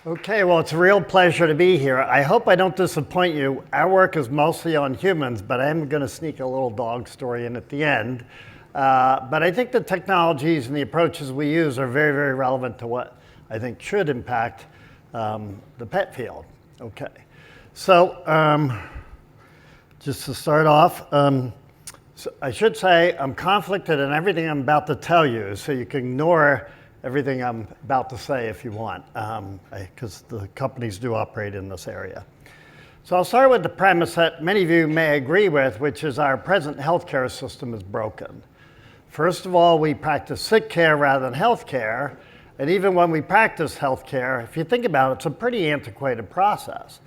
Okay, well, it's a real pleasure to be here. I hope I don't disappoint you. Our work is mostly on humans, but I am going to sneak a little dog story in at the end. But I think the technologies and the approaches we use are very, very relevant to what I think should impact the pet field. Okay, so just to start off, so I should say I'm conflicted in everything I'm about to tell you, so you can ignore everything I'm about to say if you want, because the companies do operate in this area. So I'll start with the premise that many of you may agree with, which is our present healthcare system is broken. First of all, we practice sick care rather than health care, and even when we practice health care, if you think about it, it's a pretty antiquated process.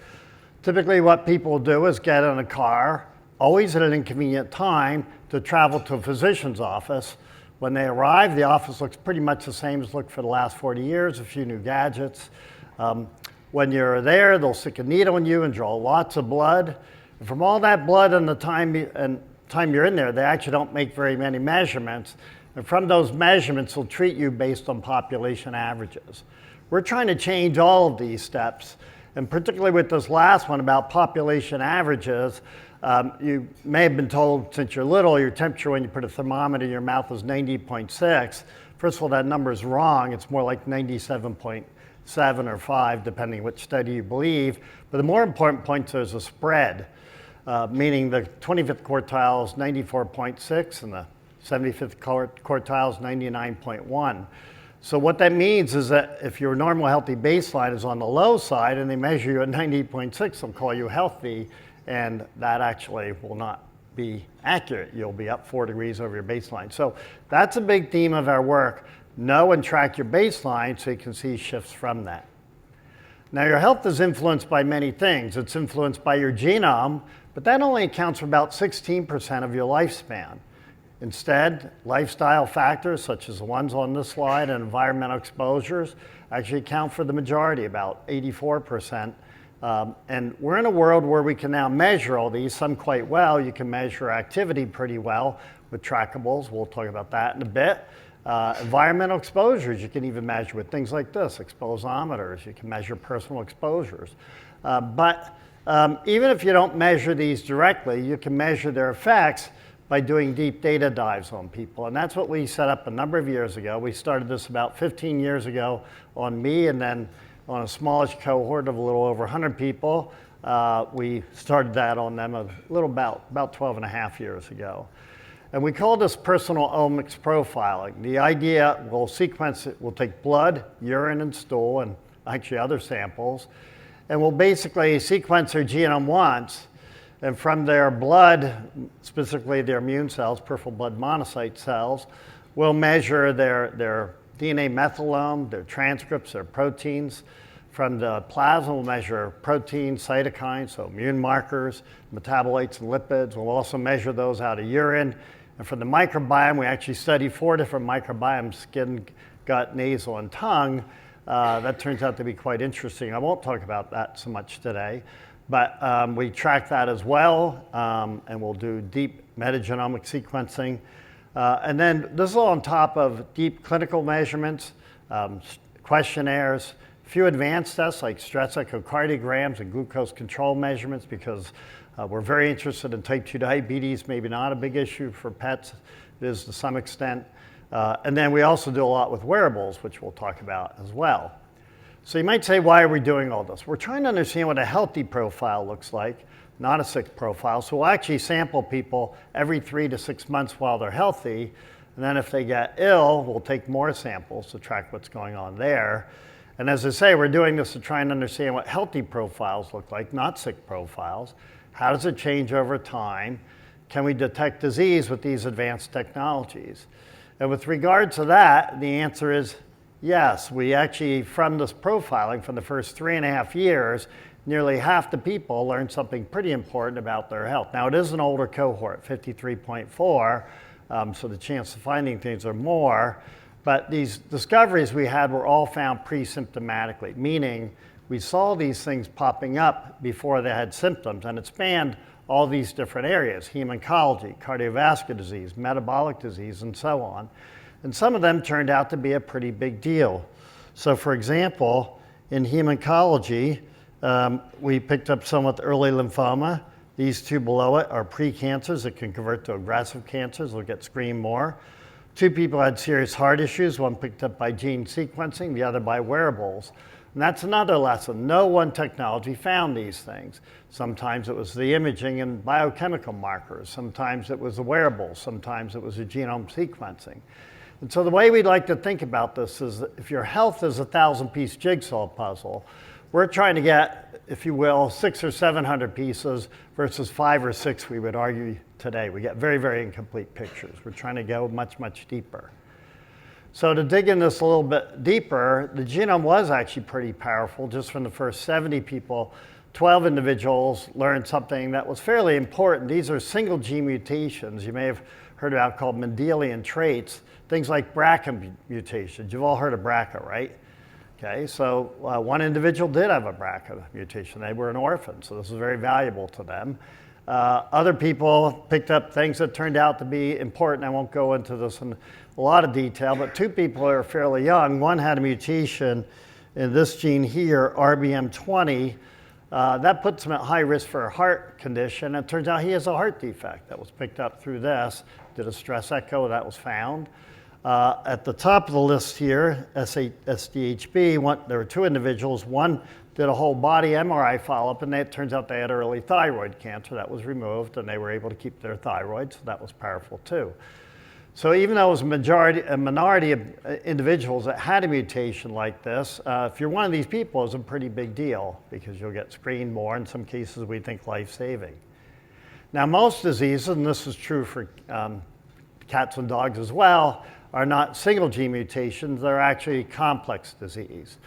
Typically what people do is get in a car, always at an inconvenient time, to travel to a physician's office. When they arrive, the office looks pretty much the same as it looked for the last 40 years, a few new gadgets. When you're there, they'll stick a needle in you and draw lots of blood. And from all that blood and the time you're in there, they actually don't make very many measurements. And from those measurements, they'll treat you based on population averages. We're trying to change all of these steps. And particularly with this last one about population averages, you may have been told since you're little, your temperature when you put a thermometer in your mouth is 90.6. First of all, that number is wrong. It's more like 97.7 or 5, depending which study you believe. But the more important point is there's a spread, meaning the 25th quartile is 94.6 and the 75th quartile is 99.1. So what that means is that if your normal healthy baseline is on the low side and they measure you at 90.6, they'll call you healthy. And that actually will not be accurate. You'll be up 4 degrees over your baseline. So that's a big theme of our work. Know and track your baseline so you can see shifts from that. Now your health is influenced by many things. It's influenced by your genome, but that only accounts for about 16% of your lifespan. Instead, lifestyle factors such as the ones on this slide and environmental exposures actually account for the majority, about 84%. And we're in a world where we can now measure all these, some quite well. You can measure activity pretty well with trackables. We'll talk about that in a bit. Environmental exposures, you can even measure with things like this, exposometers. You can measure personal exposures. But even if you don't measure these directly, you can measure their effects by doing deep data dives on people. And that's what we set up a number of years ago. We started this about 15 years ago on me, and then on a smallish cohort of a little over 100 people. We started that on them a little about 12 and a half years ago. And we call this personal omics profiling. The idea, we'll sequence it, we'll take blood, urine, and stool, and actually other samples, and we'll basically sequence their genome once, and from their blood, specifically their immune cells, peripheral blood monocyte cells, we'll measure their DNA methylome, their transcripts, their proteins. From the plasma, we'll measure proteins, cytokines, so immune markers, metabolites, and lipids. We'll also measure those out of urine. And from the microbiome, we actually study 4 different microbiomes: skin, gut, nasal, and tongue. That turns out to be quite interesting. I won't talk about that so much today, but we track that as well, and we'll do deep metagenomic sequencing. And then this is all on top of deep clinical measurements, questionnaires, a few advanced tests like stress echocardiograms and glucose control measurements, because we're very interested in type 2 diabetes, maybe not a big issue for pets, it is to some extent. And then we also do a lot with wearables, which we'll talk about as well. So you might say, why are we doing all this? We're trying to understand what a healthy profile looks like, not a sick profile. So we'll actually sample people every 3 to 6 months while they're healthy. And then if they get ill, we'll take more samples to track what's going on there. And as I say, we're doing this to try and understand what healthy profiles look like, not sick profiles. How does it change over time? Can we detect disease with these advanced technologies? And with regard to that, the answer is yes. We actually, from this profiling, from the first 3.5 years, nearly half the people learned something pretty important about their health. Now, it is an older cohort, 53.4, so the chance of finding things are more. But these discoveries we had were all found pre-symptomatically, meaning we saw these things popping up before they had symptoms, and it spanned all these different areas: hem-oncology, cardiovascular disease, metabolic disease, and so on. And some of them turned out to be a pretty big deal. So for example, in hematology, we picked up some with early lymphoma. These two below it are precancers that can convert to aggressive cancers. They'll get screened more. 2 people had serious heart issues, one picked up by gene sequencing, the other by wearables. And that's another lesson. No one technology found these things. Sometimes it was the imaging and biochemical markers. Sometimes it was the wearables. Sometimes it was the genome sequencing. And so the way we'd like to think about this is that if your health is a 1,000-piece jigsaw puzzle, we're trying to get, if you will, 600 or 700 pieces versus 5 or 6, we would argue today. We get very, very incomplete pictures. We're trying to go much, much deeper. So to dig in this a little bit deeper, the genome was actually pretty powerful. Just from the first 70 people, 12 individuals learned something that was fairly important. These are single gene mutations you may have heard about called Mendelian traits, things like BRCA mutations. You've all heard of BRCA, right? Okay, so one individual did have a BRCA mutation. They were an orphan, so this was very valuable to them. Other people picked up things that turned out to be important. I won't go into this in a lot of detail, but 2 people are fairly young. One had a mutation in this gene here, RBM20. That puts him at high risk for a heart condition. It turns out he has a heart defect that was picked up through this. Did a stress echo, that was found. At the top of the list here, SDHB, there were 2 individuals. One did a whole body MRI follow-up, and it turns out they had early thyroid cancer. That was removed, and they were able to keep their thyroid, so that was powerful too. So even though it was a minority of individuals that had a mutation like this, if you're one of these people, it's a pretty big deal because you'll get screened more. In some cases, we think life-saving. Now, most diseases, and this is true for cats and dogs as well, are not single gene mutations. They're actually complex disease.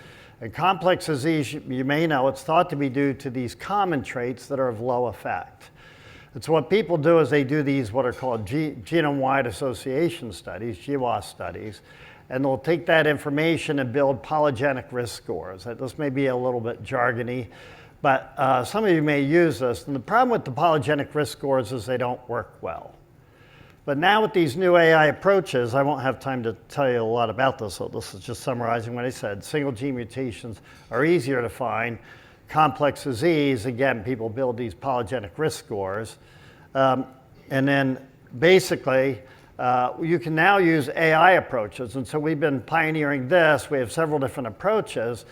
And complex disease, you may know, it's thought to be due to these common traits that are of low effect. And so what people do is they do these what are called genome-wide association studies, GWAS studies, and they'll take that information and build polygenic risk scores. This may be a little bit jargony, but some of you may use this. And the problem with the polygenic risk scores is they don't work well. But now with these new AI approaches, I won't have time to tell you a lot about this, so this is just summarizing what I said. Single gene mutations are easier to find. Complex disease, again, people build these polygenic risk scores. And then basically, you can now use AI approaches. And so we've been pioneering this. We have several different approaches.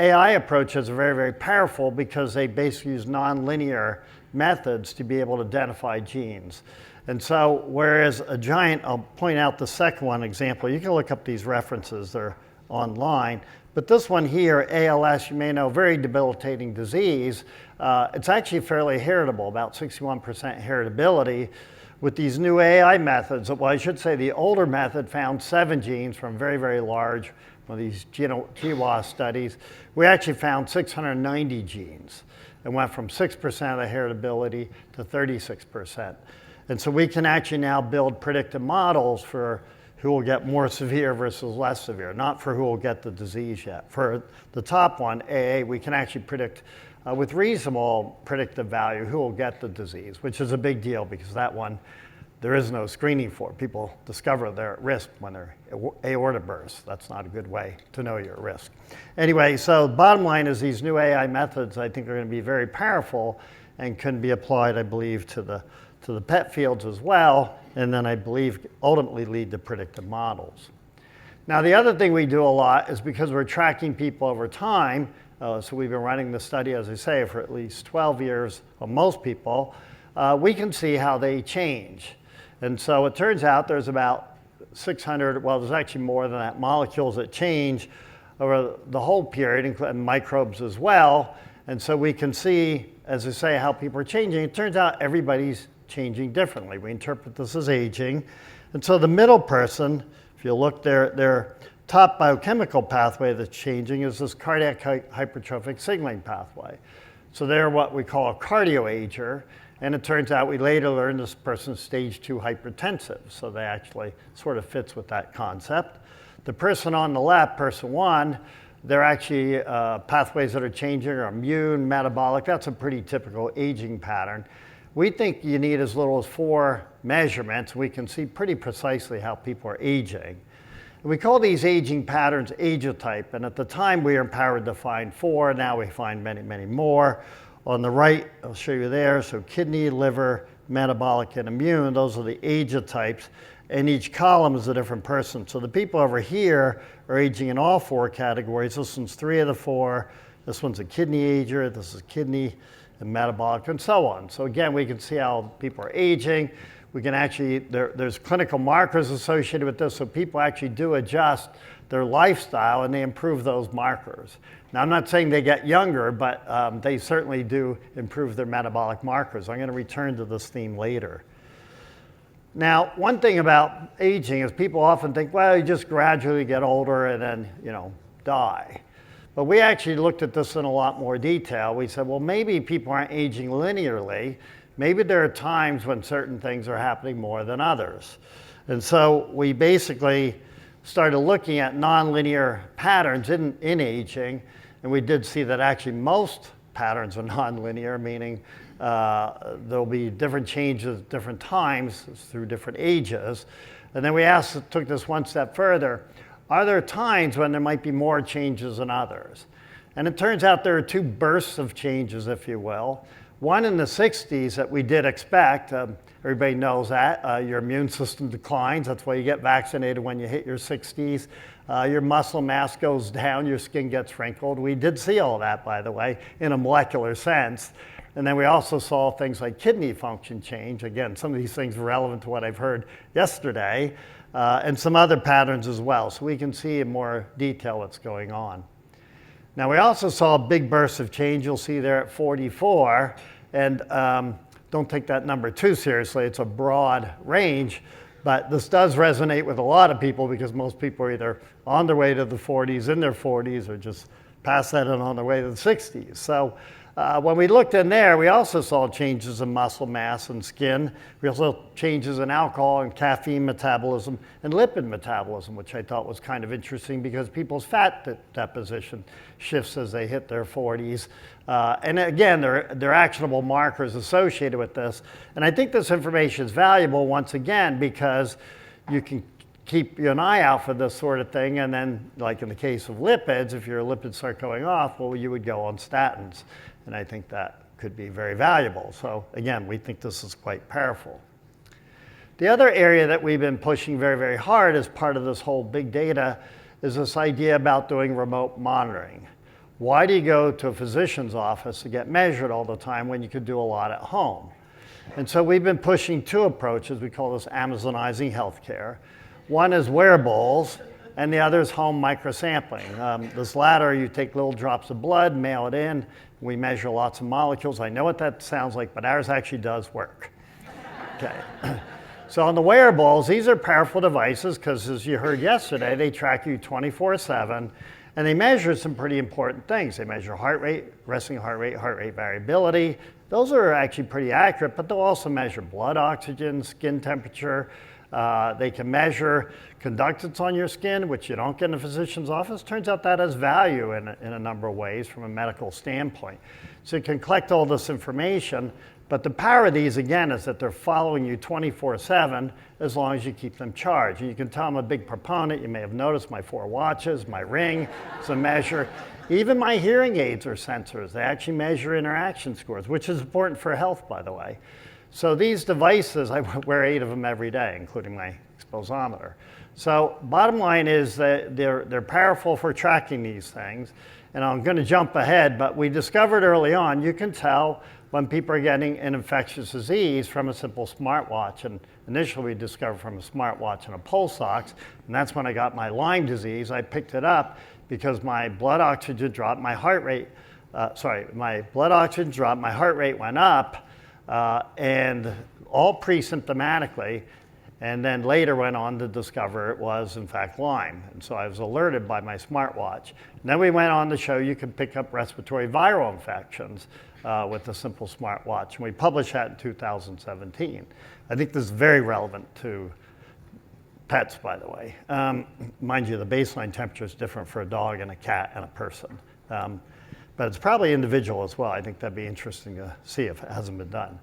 AI approaches are very, very powerful because they basically use nonlinear methods to be able to identify genes. And so whereas a giant, I'll point out the second one example. You can look up these references. They're online. But this one here, ALS, you may know, very debilitating disease. It's actually fairly heritable, about 61% heritability. With these new AI methods, well, I should say the older method found 7 genes from very, very large, one of these GWAS studies. We actually found 690 genes and went from 6% of the heritability to 36%. And so we can actually now build predictive models for who will get more severe versus less severe, not for who will get the disease yet. For the top one, AA, we can actually predict with reasonable predictive value who will get the disease, which is a big deal because that one, there is no screening for. People discover they're at risk when they're aorta bursts. That's not a good way to know you're at risk. Anyway, so bottom line is these new AI methods I think are going to be very powerful and can be applied, I believe, to the pet fields as well, and then I believe ultimately lead to predictive models. Now the other thing we do a lot is because we're tracking people over time, so we've been running the study, as I say, for at least 12 years on most people, we can see how they change. And so it turns out there's about 600, well, there's actually more than that, molecules that change over the whole period, including microbes as well. And so we can see, as I say, how people are changing. It turns out everybody's changing differently. We interpret this as aging. And so the middle person, if you look, their top biochemical pathway that's changing is this cardiac hypertrophic signaling pathway. So they're what we call a cardioager. And it turns out we later learned this person's stage 2 hypertensive. So they actually sort of fits with that concept. The person on the left, person 1, they're actually pathways that are changing are immune, metabolic. That's a pretty typical aging pattern. We think you need as little as 4 measurements. We can see pretty precisely how people are aging. And we call these aging patterns ageotype. And at the time, we were empowered to find 4. Now we find many, many more. On the right, I'll show you there. So kidney, liver, metabolic, and immune, those are the ageotypes. And each column is a different person. So the people over here are aging in all 4 categories. This one's 3 of the 4. This one's a kidney ager. This is kidney and metabolic, and so on. So again, we can see how people are aging. We can actually, there's clinical markers associated with this, so people actually do adjust their lifestyle and they improve those markers. Now, I'm not saying they get younger, but they certainly do improve their metabolic markers. I'm going to return to this theme later. Now, one thing about aging is people often think, well, you just gradually get older and then, die. But we actually looked at this in a lot more detail. We said, well, maybe people aren't aging linearly. Maybe there are times when certain things are happening more than others. And so we basically started looking at nonlinear patterns in aging, and we did see that actually most patterns are nonlinear, meaning there'll be different changes at different times through different ages. And then we took this one step further. Are there times when there might be more changes than others? And it turns out there are 2 bursts of changes, if you will. One in the 60s that we did expect. Everybody knows that. Your immune system declines. That's why you get vaccinated when you hit your 60s. Your muscle mass goes down. Your skin gets wrinkled. We did see all that, by the way, in a molecular sense. And then we also saw things like kidney function change. Again, some of these things are relevant to what I've heard yesterday. And some other patterns as well. So we can see in more detail what's going on. Now, we also saw a big burst of change. You'll see there at 44. And don't take that number too seriously. It's a broad range. But this does resonate with a lot of people because most people are either on their way to the 40s, in their 40s, or just past that and on their way to the 60s. So when we looked in there, we also saw changes in muscle mass and skin. We also saw changes in alcohol and caffeine metabolism and lipid metabolism, which I thought was kind of interesting because people's fat deposition shifts as they hit their 40s. And again, there are actionable markers associated with this. And I think this information is valuable once again because you can keep an eye out for this sort of thing. And then, like in the case of lipids, if your lipids start going off, well, you would go on statins. And I think that could be very valuable. So again, we think this is quite powerful. The other area that we've been pushing very, very hard as part of this whole big data is this idea about doing remote monitoring. Why do you go to a physician's office to get measured all the time when you could do a lot at home? And so we've been pushing 2 approaches. We call this Amazonizing healthcare. One is wearables, and the other is home microsampling. This latter, you take little drops of blood, mail it in. We measure lots of molecules. I know what that sounds like, but ours actually does work. Okay. So on the wearables, these are powerful devices because, as you heard yesterday, they track you 24/7, and they measure some pretty important things. They measure heart rate, resting heart rate variability. Those are actually pretty accurate, but they'll also measure blood oxygen, skin temperature. They can measure conductance on your skin, which you don't get in a physician's office. Turns out that has value in a number of ways from a medical standpoint. So you can collect all this information, but the power of these, again, is that they're following you 24/7 as long as you keep them charged. And you can tell I'm a big proponent. You may have noticed my 4 watches, my ring, it's a measure. Even my hearing aids are sensors. They actually measure interaction scores, which is important for health, by the way. So these devices, I wear 8 of them every day, including my exposometer. So bottom line is that they're powerful for tracking these things. And I'm going to jump ahead, but we discovered early on, you can tell when people are getting an infectious disease from a simple smartwatch. And initially we discovered from a smartwatch and a pulse ox, and that's when I got my Lyme disease. I picked it up because my blood oxygen dropped, my blood oxygen dropped, my heart rate went up, and all pre-symptomatically, and then later went on to discover it was in fact Lyme. And so I was alerted by my smartwatch. And then we went on to show you can pick up respiratory viral infections with a simple smartwatch. And we published that in 2017. I think this is very relevant to pets, by the way. Mind you, the baseline temperature is different for a dog and a cat and a person. But it's probably individual as well. I think that'd be interesting to see if it hasn't been done.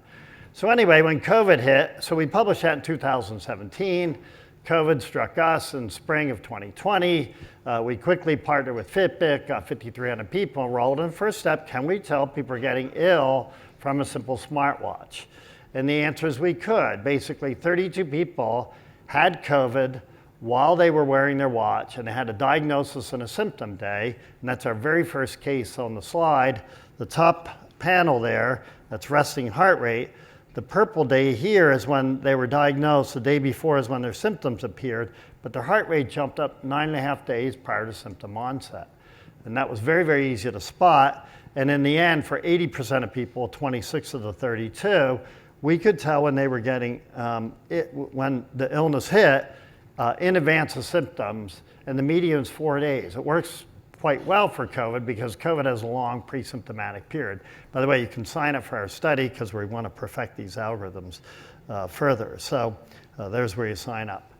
So anyway, when COVID hit, so we published that in 2017. COVID struck us in spring of 2020. We quickly partnered with Fitbit, got 5,300 people enrolled. And the first step, can we tell people are getting ill from a simple smartwatch? And the answer is we could. Basically, 32 people had COVID while they were wearing their watch, and they had a diagnosis and a symptom day. And that's our very first case on the slide. The top panel there, that's resting heart rate. The purple day here is when they were diagnosed. The day before is when their symptoms appeared, but their heart rate jumped up 9.5 days prior to symptom onset. And that was very, very easy to spot. And in the end, for 80% of people, 26 of the 32, we could tell when they were getting, when the illness hit in advance of symptoms, and the median is 4 days. It works quite well for COVID because COVID has a long pre-symptomatic period. By the way, you can sign up for our study because we want to perfect these algorithms further. So there's where you sign up.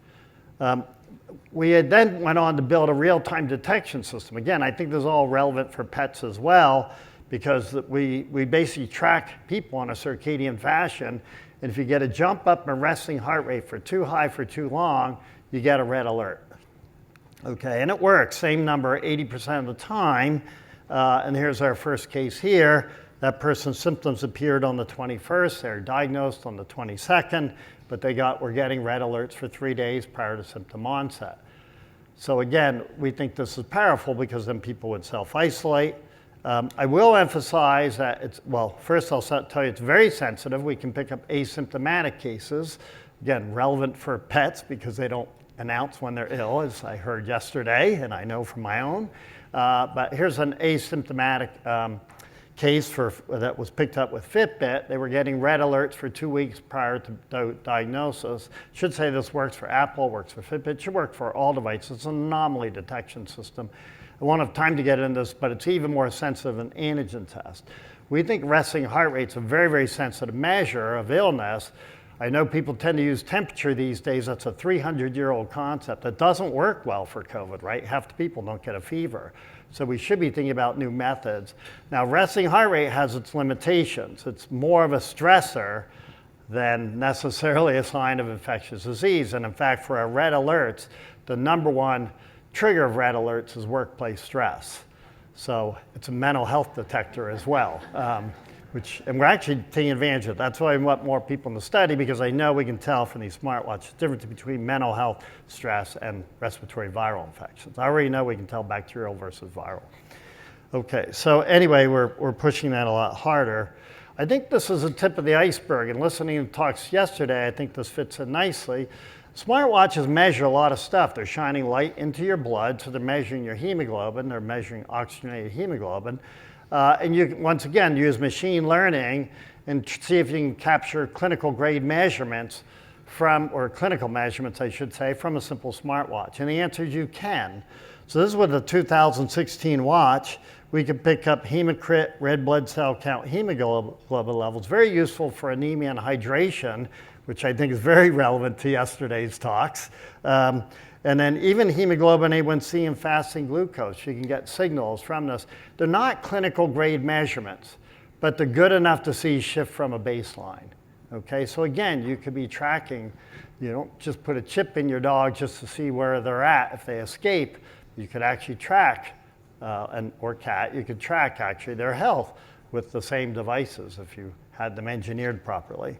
We had then went on to build a real-time detection system. Again, I think this is all relevant for pets as well because we basically track people in a circadian fashion. And if you get a jump up in resting heart rate for too high for too long, you get a red alert. Okay, and it works, same number 80% of the time. And here's our first case here. That person's symptoms appeared on the 21st. They were diagnosed on the 22nd, but were getting red alerts for 3 days prior to symptom onset. So again, we think this is powerful because then people would self-isolate. I will emphasize that first I'll tell you it's very sensitive. We can pick up asymptomatic cases. Again, relevant for pets because they don't announce when they're ill, as I heard yesterday, and I know from my own. But here's an asymptomatic case that was picked up with Fitbit. They were getting red alerts for 2 weeks prior to diagnosis. Should say this works for Apple, works for Fitbit, it should work for all devices. It's an anomaly detection system. I won't have time to get into this, but it's even more sensitive than antigen test. We think resting heart rate's a very, very sensitive measure of illness. I know people tend to use temperature these days. That's a 300-year-old concept. That doesn't work well for COVID, right? Half the people don't get a fever. So we should be thinking about new methods. Now, resting heart rate has its limitations. It's more of a stressor than necessarily a sign of infectious disease. And in fact, for our red alerts, the number one trigger of red alerts is workplace stress. So it's a mental health detector as well. And we're actually taking advantage of it. That's why I want more people in the study because I know we can tell from these smartwatches the difference between mental health stress and respiratory viral infections. I already know we can tell bacterial versus viral. Okay, so anyway, we're pushing that a lot harder. I think this is the tip of the iceberg, and listening to talks yesterday, I think this fits in nicely. Smartwatches measure a lot of stuff. They're shining light into your blood, so they're measuring your hemoglobin, they're measuring oxygenated hemoglobin. And you, once again, use machine learning and see if you can capture clinical grade measurements or clinical measurements, I should say, from a simple smartwatch. And the answer is you can. So this is with a 2016 watch. We could pick up hematocrit, red blood cell count, hemoglobin levels. Very useful for anemia and hydration, which I think is very relevant to yesterday's talks. And then even hemoglobin A1C and fasting glucose, you can get signals from this. They're not clinical grade measurements, but they're good enough to see shift from a baseline. Okay, so again, you could be tracking, you don't just put a chip in your dog just to see where they're at. If they escape, you could actually track, or cat, you could track actually their health with the same devices if you had them engineered properly.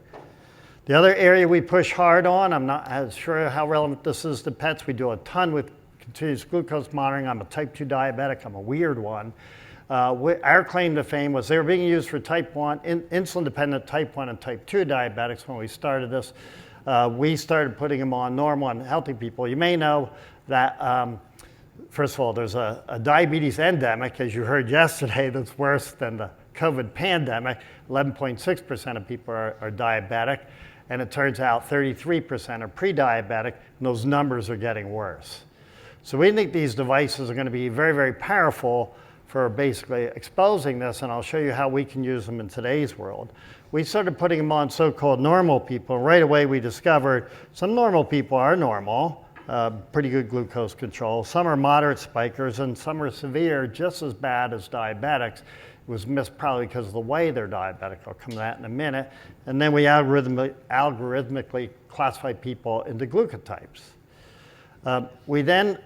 The other area we push hard on, I'm not as sure how relevant this is to pets. We do a ton with continuous glucose monitoring. I'm a type 2 diabetic. I'm a weird one. Our claim to fame was they were being used for type 1, insulin-dependent type 1 and type 2 diabetics when we started this. We started putting them on normal and healthy people. You may know that, first of all, there's a diabetes endemic, as you heard yesterday, that's worse than the COVID pandemic. 11.6% of people are diabetic. And it turns out 33% are pre-diabetic, and those numbers are getting worse. So we think these devices are going to be very, very powerful for basically exposing this, and I'll show you how we can use them in today's world. We started putting them on so-called normal people. Right away we discovered some normal people are normal, pretty good glucose control. Some are moderate spikers, and some are severe, just as bad as diabetics. It was missed probably because of the way they're diabetic. I'll come to that in a minute. And then we algorithmically classify people into glucotypes. We then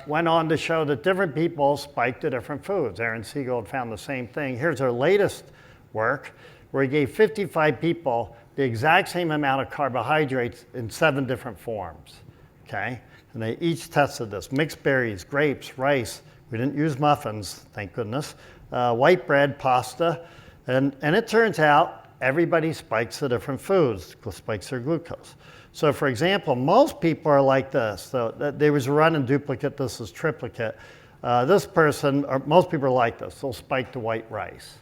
went on to show that different people spike to different foods. Aaron Siegel had found the same thing. Here's our latest work, where he gave 55 people the exact same amount of carbohydrates in 7 different forms, okay? And they each tested this: mixed berries, grapes, rice. We didn't use muffins, thank goodness. White bread, pasta, and it turns out everybody spikes to different foods, spikes their glucose. So for example, most people are like this. So there was a run and duplicate, this is triplicate. This person, or most people are like this, they'll spike to white rice.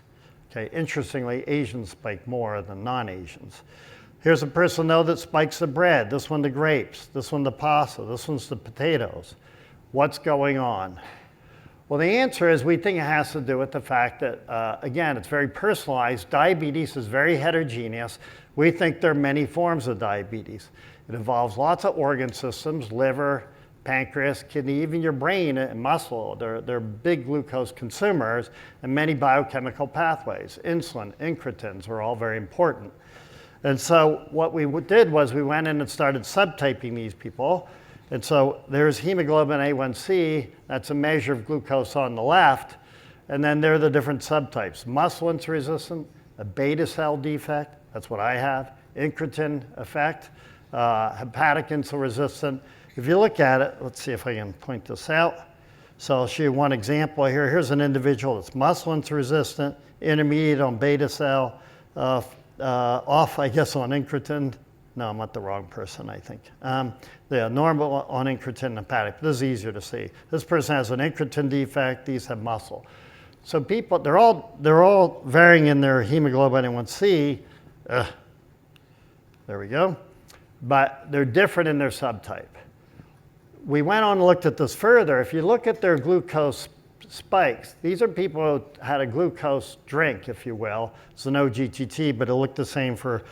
Okay, interestingly, Asians spike more than non-Asians. Here's a person though that spikes the bread, this one the grapes, this one the pasta, this one's the potatoes. What's going on? Well, the answer is we think it has to do with the fact that, again, it's very personalized. Diabetes is very heterogeneous. We think there are many forms of diabetes. It involves lots of organ systems: liver, pancreas, kidney, even your brain and muscle. They're big glucose consumers, and many biochemical pathways. Insulin, incretins are all very important. And so what we did was we went in and started subtyping these people. And so there's hemoglobin A1C, that's a measure of glucose on the left, and then there are the different subtypes: muscle insulin resistant, a beta cell defect, that's what I have, incretin effect, hepatic insulin resistant. If you look at it, let's see if I can point this out. So I'll show you one example here. Here's an individual that's muscle insulin resistant, intermediate on beta cell, off, I guess, on incretin. No, I'm not the wrong person, I think. Normal on incretin and hepatic. This is easier to see. This person has an incretin defect, these have muscle. So people, they're all varying in their hemoglobin A1C. There we go. But they're different in their subtype. We went on and looked at this further. If you look at their glucose spikes, these are people who had a glucose drink, if you will. It's an OGTT, but it'll look the same for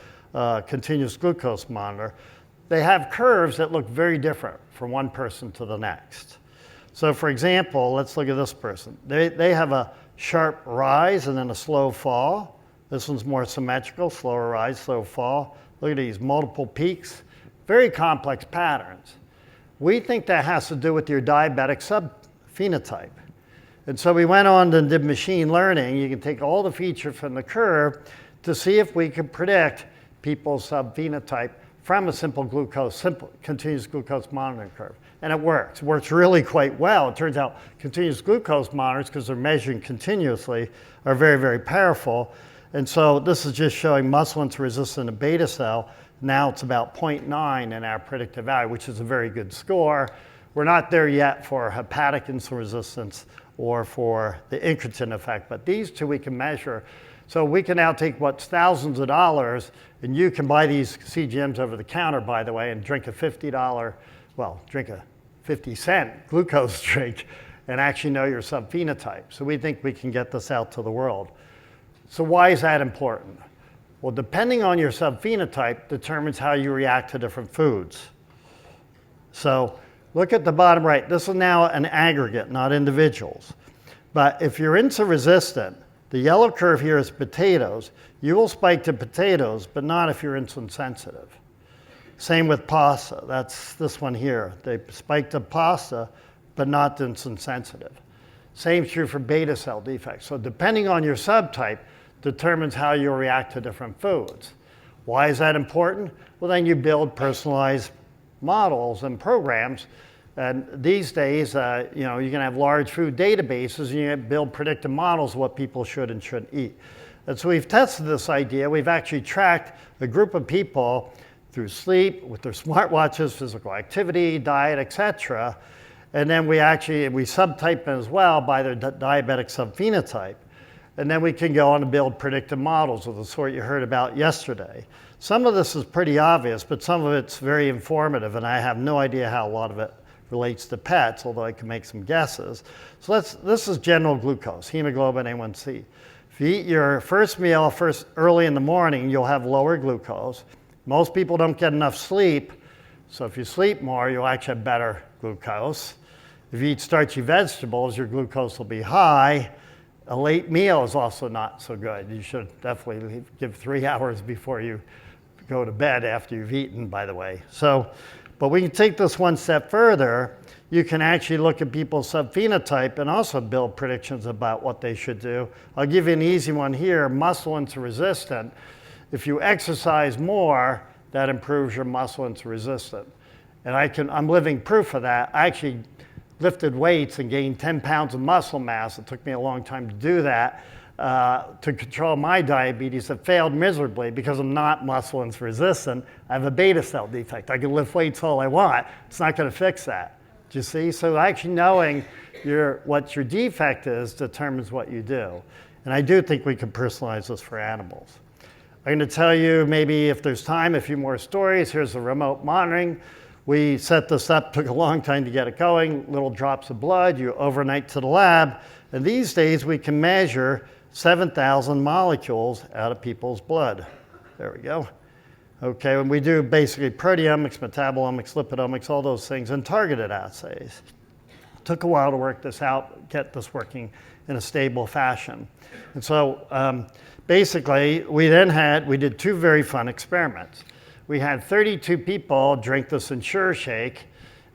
continuous glucose monitor. They have curves that look very different from one person to the next. So for example, let's look at this person. They have a sharp rise and then a slow fall. This one's more symmetrical: slower rise, slow fall. Look at these multiple peaks, very complex patterns. We think that has to do with your diabetic subphenotype. And so we went on and did machine learning. You can take all the features from the curve to see if we could predict people's subphenotype from a simple continuous glucose monitoring curve. And it works. It works really quite well. It turns out continuous glucose monitors, because they're measuring continuously, are very, very powerful. And so this is just showing muscle insulin resistant to beta cell. Now it's about 0.9 in our predictive value, which is a very good score. We're not there yet for hepatic insulin resistance or for the incretin effect, but these two we can measure. So we can now take what's thousands of dollars, and you can buy these CGMs over the counter, by the way, and drink a drink a 50-cent glucose drink and actually know your subphenotype. So we think we can get this out to the world. So why is that important? Well, depending on your subphenotype determines how you react to different foods. So look at the bottom right. This is now an aggregate, not individuals. But if you're insulin resistant, the yellow curve here is potatoes. You will spike to potatoes, but not if you're insulin sensitive. Same with pasta. That's this one here. They spike to pasta, but not insulin sensitive. Same true for beta cell defects. So depending on your subtype determines how you'll react to different foods. Why is that important? Well, then you build personalized models and programs. And these days, you can have large food databases, and you build predictive models of what people should and shouldn't eat. And so we've tested this idea. We've actually tracked a group of people through sleep, with their smartwatches, physical activity, diet, etc. And then we subtype them as well by their diabetic subphenotype. And then we can go on to build predictive models of the sort you heard about yesterday. Some of this is pretty obvious, but some of it's very informative, and I have no idea how a lot of it relates to pets, although I can make some guesses. So this is general glucose, hemoglobin A1C. If you eat your first meal early in the morning, you'll have lower glucose. Most people don't get enough sleep, so if you sleep more, you'll actually have better glucose. If you eat starchy vegetables, your glucose will be high. A late meal is also not so good. You should definitely give 3 hours before you go to bed after you've eaten, by the way. So But we can take this one step further. You can actually look at people's subphenotype and also build predictions about what they should do. I'll give you an easy one here, muscle insulin resistant. If you exercise more, that improves your muscle insulin resistant. And I'm living proof of that. I actually lifted weights and gained 10 pounds of muscle mass. It took me a long time to do that to control my diabetes. It failed miserably because I'm not muscle insulin resistant. I have a beta cell defect. I can lift weights all I want. It's not going to fix that. Do you see? So actually knowing what your defect is determines what you do. And I do think we can personalize this for animals. I'm going to tell you maybe if there's time, a few more stories. Here's the remote monitoring. We set this up, took a long time to get it going, little drops of blood, you overnight to the lab. And these days we can measure 7,000 molecules out of people's blood. There we go. Okay, and we do basically proteomics, metabolomics, lipidomics, all those things, and targeted assays. It took a while to work this out, get this working in a stable fashion. And so basically, we did two very fun experiments. We had 32 people drink this Ensure shake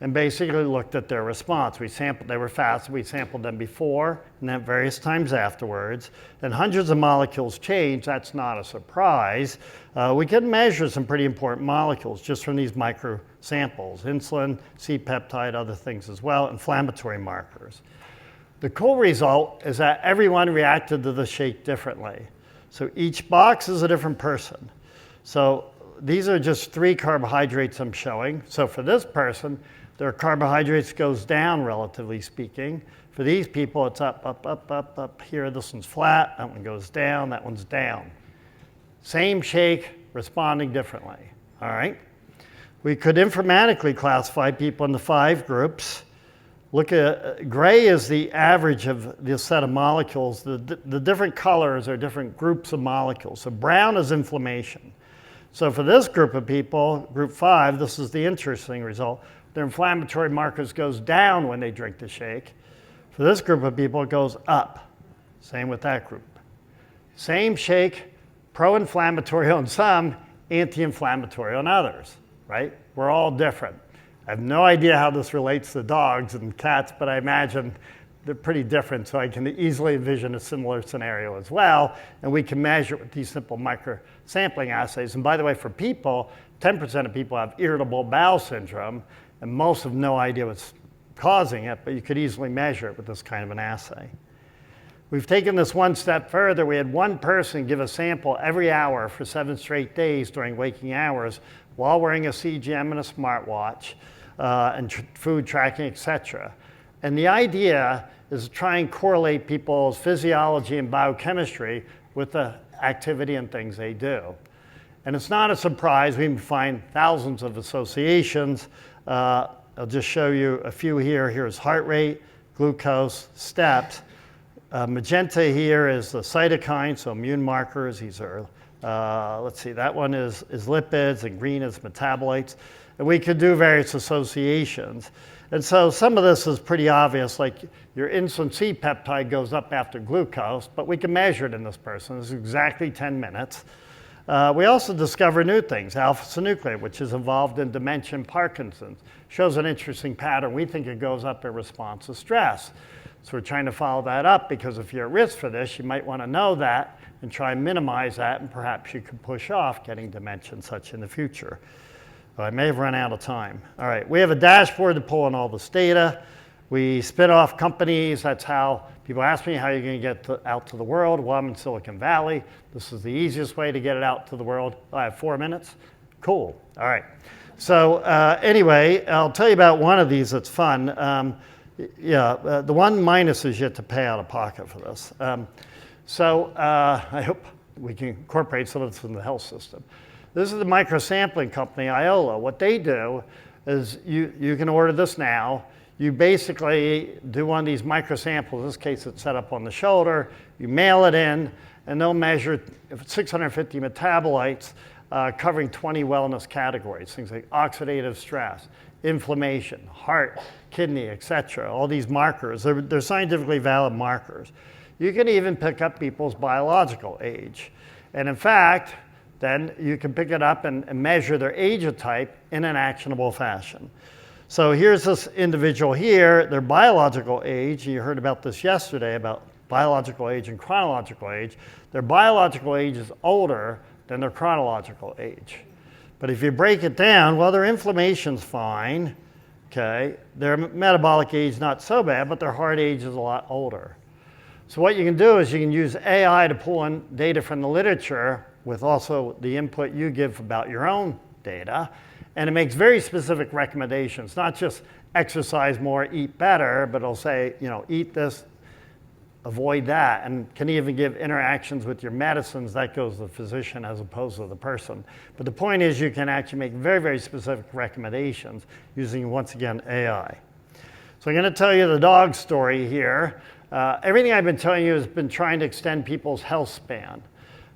and basically looked at their response. They were fasted, we sampled them before and then various times afterwards. And hundreds of molecules changed, that's not a surprise. We could measure some pretty important molecules just from these micro samples, insulin, C-peptide, other things as well, inflammatory markers. The cool result is that everyone reacted to the shake differently. So each box is a different person. So these are just 3 carbohydrates I'm showing. So for this person, their carbohydrates goes down, relatively speaking. For these people, it's up, up, up, up, up. Here, this one's flat, that one goes down, that one's down. Same shake, responding differently, all right? We could informatically classify people into 5 groups. Look at, gray is the average of this set of molecules. The different colors are different groups of molecules. So brown is inflammation. So for this group of people, group 5, this is the interesting result. Their inflammatory markers goes down when they drink the shake. For this group of people, it goes up. Same with that group. Same shake, pro-inflammatory on some, anti-inflammatory on others, right? We're all different. I have no idea how this relates to dogs and cats, but I imagine they're pretty different, so I can easily envision a similar scenario as well, and we can measure it with these simple micro-sampling assays. And by the way, for people, 10% of people have irritable bowel syndrome, and most have no idea what's causing it, but you could easily measure it with this kind of an assay. We've taken this one step further. We had one person give a sample every hour for 7 straight days during waking hours while wearing a CGM and a smartwatch and food tracking, etc. And the idea is to try and correlate people's physiology and biochemistry with the activity and things they do. And it's not a surprise. We can find thousands of associations. I'll just show you a few here. Here's heart rate, glucose, steps. Magenta here is the cytokine, so immune markers. These are, let's see, that one is lipids, and green is metabolites. And we could do various associations. And so some of this is pretty obvious, like your insulin C-peptide goes up after glucose, but we can measure it in this person. This is exactly 10 minutes. We also discover new things. Alpha-synuclein, which is involved in dementia and Parkinson's, shows an interesting pattern. We think it goes up in response to stress. So we're trying to follow that up because if you're at risk for this, you might want to know that and try and minimize that, and perhaps you could push off getting dementia and such in the future. I may have run out of time. All right, we have a dashboard to pull in all this data. We spin off companies. That's how people ask me, how are you going to get out to the world? Well, I'm in Silicon Valley. This is the easiest way to get it out to the world. I have 4 minutes. Cool. All right. So anyway, I'll tell you about one of these that's fun. The one minus is you have to pay out of pocket for this. I hope we can incorporate some of this in the health system. This is the microsampling company, Iola. What they do is you can order this now. You basically do one of these microsamples. In this case, it's set up on the shoulder. You mail it in, and they'll measure 650 metabolites covering 20 wellness categories, things like oxidative stress, inflammation, heart, kidney, etc. All these markers, they're scientifically valid markers. You can even pick up people's biological age. And in fact, then you can pick it up and measure their ageotype in an actionable fashion. So here's this individual here, their biological age. You heard about this yesterday, about biological age and chronological age. Their biological age is older than their chronological age. But if you break it down, well, their inflammation's fine, okay? Their metabolic age not so bad, but their heart age is a lot older. So what you can do is you can use AI to pull in data from the literature with also the input you give about your own data, and it makes very specific recommendations, not just exercise more, eat better, but it'll say, you know, eat this, avoid that, and can even give interactions with your medicines. That goes to the physician as opposed to the person. But the point is you can actually make very, very specific recommendations using, once again, AI. So I'm going to tell you the dog story here. Everything I've been telling you has been trying to extend people's health span.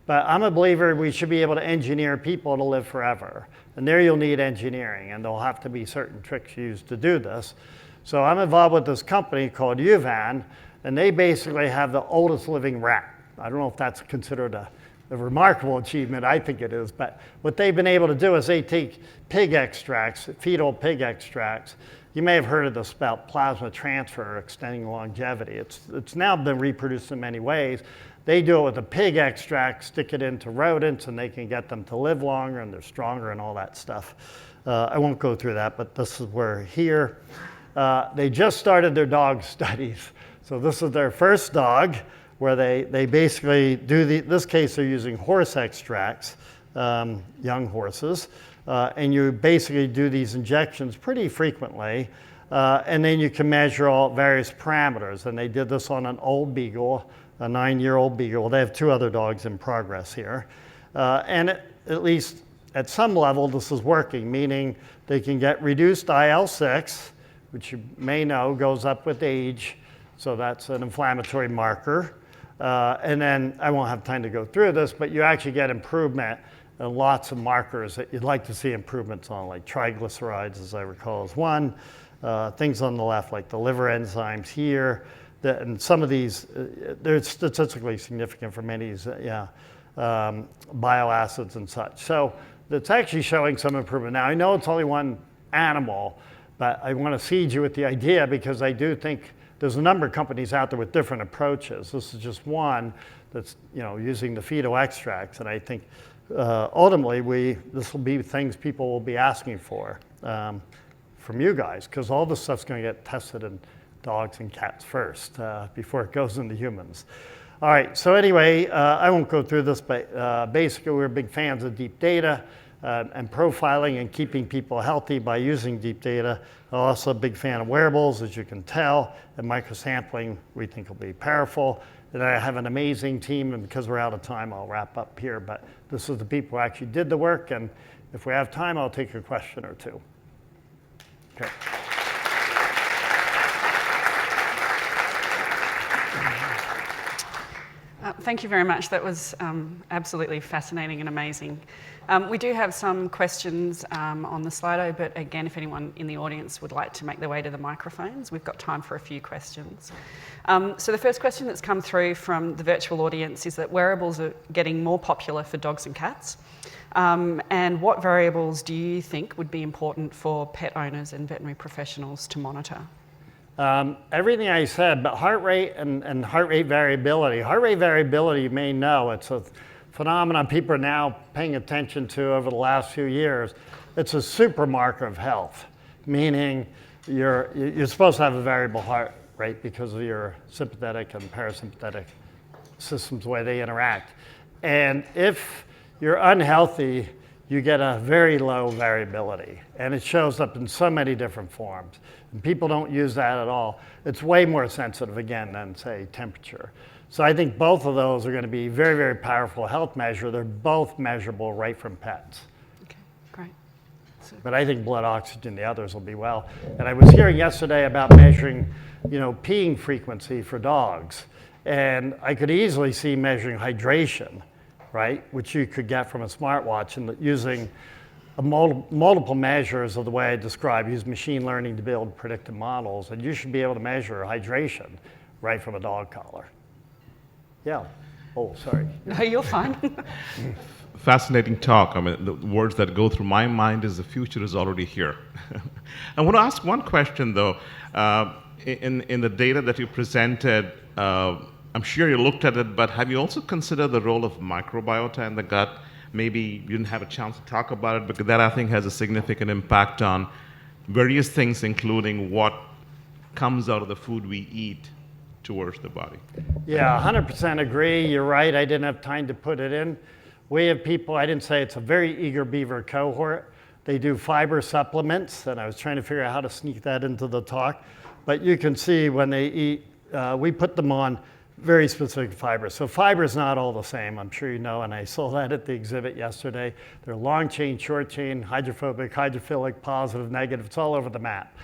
But I'm a believer we should be able to engineer people to live forever. And there you'll need engineering, and there'll have to be certain tricks used to do this. So I'm involved with this company called Uvan, and they basically have the oldest living rat. I don't know if that's considered a remarkable achievement. I think it is. But what they've been able to do is they take pig extracts, fetal pig extracts. You may have heard of this about plasma transfer extending longevity. It's now been reproduced in many ways. They do it with a pig extract, stick it into rodents, and they can get them to live longer, and they're stronger and all that stuff. I won't go through that, but this is where here. They just started their dog studies. So this is their first dog, where they basically do this case they're using horse extracts, young horses, and you basically do these injections pretty frequently, and then you can measure all various parameters. And they did this on an old beagle, a 9-year-old beagle. They have 2 other dogs in progress here. And at least at some level, this is working, meaning they can get reduced IL-6, which you may know goes up with age. So that's an inflammatory marker. And then I won't have time to go through this, but you actually get improvement in lots of markers that you'd like to see improvements on, like triglycerides, as I recall, is one. Things on the left, like the liver enzymes here. And some of these, they're statistically significant for many of these, bile acids and such. So it's actually showing some improvement. Now, I know it's only one animal, but I want to seed you with the idea because I do think there's a number of companies out there with different approaches. This is just one that's using the fetal extracts, and I think ultimately this will be things people will be asking for from you guys, because all this stuff's going to get tested in dogs and cats first before it goes into humans. All right, so anyway, I won't go through this, but basically we're big fans of deep data and profiling and keeping people healthy by using deep data. I'm also a big fan of wearables, as you can tell, and microsampling we think will be powerful. And I have an amazing team, and because we're out of time, I'll wrap up here, but this is the people who actually did the work, and if we have time, I'll take a question or two. Okay. Thank you very much. That was absolutely fascinating and amazing. We do have some questions on the Slido, but again, if anyone in the audience would like to make their way to the microphones, we've got time for a few questions. So the first question that's come through from the virtual audience is that wearables are getting more popular for dogs and cats. And what variables do you think would be important for pet owners and veterinary professionals to monitor? Everything I said, but heart rate and heart rate variability. Heart rate variability, you may know, it's a phenomenon people are now paying attention to over the last few years. It's a super marker of health, meaning you're supposed to have a variable heart rate because of your sympathetic and parasympathetic systems, the way they interact. And if you're unhealthy, you get a very low variability, and it shows up in so many different forms. And people don't use that at all. It's way more sensitive, again, than, say, temperature. So I think both of those are going to be very, very powerful health measure. They're both measurable right from pets. Okay, great. So, but I think blood oxygen, the others will be well. And I was hearing yesterday about measuring, peeing frequency for dogs. And I could easily see measuring hydration, right, which you could get from a smartwatch, and using multiple measures of the way I described, use machine learning to build predictive models, and you should be able to measure hydration right from a dog collar. Yeah. Oh, sorry. No, you're fine. fascinating talk. I mean, the words that go through my mind is the future is already here. I want to ask one question, though. In the data that you presented, I'm sure you looked at it, but have you also considered the role of microbiota in the gut? Maybe you didn't have a chance to talk about it, because that, I think, has a significant impact on various things, including what comes out of the food we eat towards the body. Yeah, 100% agree. You're right. I didn't have time to put it in. We have people, I didn't say it's a very eager beaver cohort. They do fiber supplements, and I was trying to figure out how to sneak that into the talk. But you can see when they eat, we put them on very specific fibers. So fiber is not all the same, I'm sure you know, and I saw that at the exhibit yesterday. They're long chain, short chain, hydrophobic, hydrophilic, positive, negative. It's all over the map.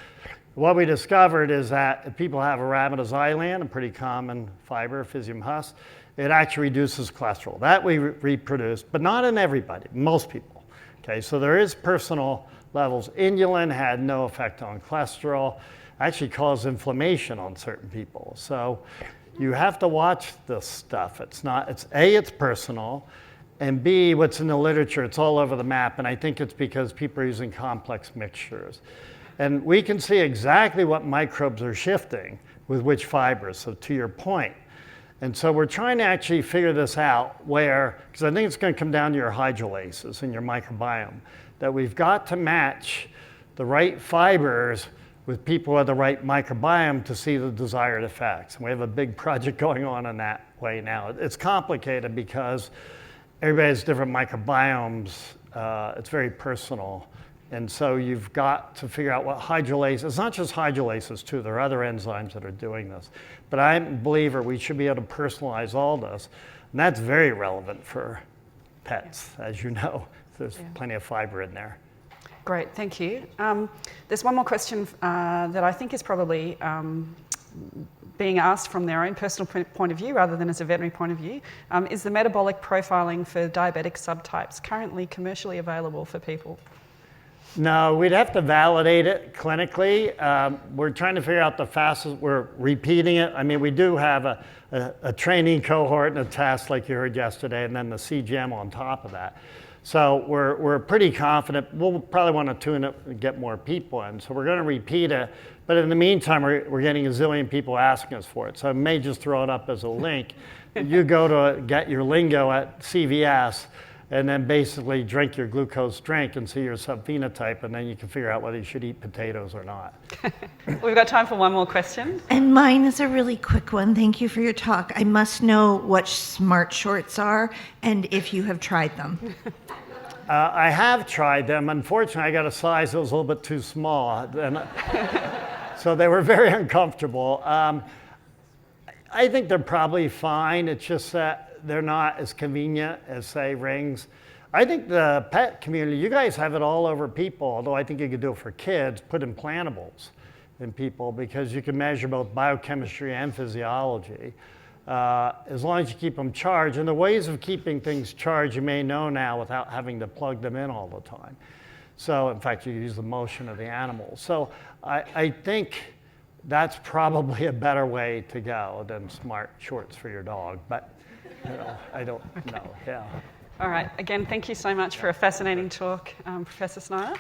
What we discovered is that if people have aramidoxylan, a pretty common fiber, physium hus, it actually reduces cholesterol. That we reproduce, but not in everybody, most people. Okay, so there is personal levels. Inulin had no effect on cholesterol, actually caused inflammation on certain people. So you have to watch this stuff. It's A, it's personal, and B, what's in the literature, it's all over the map, and I think it's because people are using complex mixtures. And we can see exactly what microbes are shifting with which fibers, so to your point. And so we're trying to actually figure this out because I think it's going to come down to your hydrolases and your microbiome, that we've got to match the right fibers with people with the right microbiome to see the desired effects. And we have a big project going on in that way now. It's complicated because everybody has different microbiomes. It's very personal. And so you've got to figure out what hydrolase, it's not just hydrolases too, there are other enzymes that are doing this. But I'm a believer we should be able to personalize all this. And that's very relevant for pets, as you know. There's plenty of fiber in there. Great, thank you. There's one more question that I think is probably being asked from their own personal point of view rather than as a veterinary point of view. Is the metabolic profiling for diabetic subtypes currently commercially available for people? No, we'd have to validate it clinically. We're trying to figure out the fastest, we're repeating it. I mean, we do have a training cohort and a test like you heard yesterday, and then the CGM on top of that. So we're pretty confident. We'll probably want to tune it and get more people in. So we're going to repeat it. But in the meantime, we're getting a zillion people asking us for it. So I may just throw it up as a link. You go to get your lingo at CVS, and then basically drink your glucose drink and see your subphenotype, and then you can figure out whether you should eat potatoes or not. We've got time for one more question. And mine is a really quick one. Thank you for your talk. I must know what smart shorts are and if you have tried them. I have tried them. Unfortunately, I got a size that was a little bit too small. So they were very uncomfortable. I think they're probably fine. It's just that they're not as convenient as, say, rings. I think the pet community, you guys have it all over people, although I think you could do it for kids, put implantables in people because you can measure both biochemistry and physiology. As long as you keep them charged. And the ways of keeping things charged you may know now without having to plug them in all the time. So, in fact, you use the motion of the animal. So I think that's probably a better way to go than smart shorts for your dog. But I don't know. Yeah. All right. Again, thank you so much for a fascinating talk, Professor Snyder.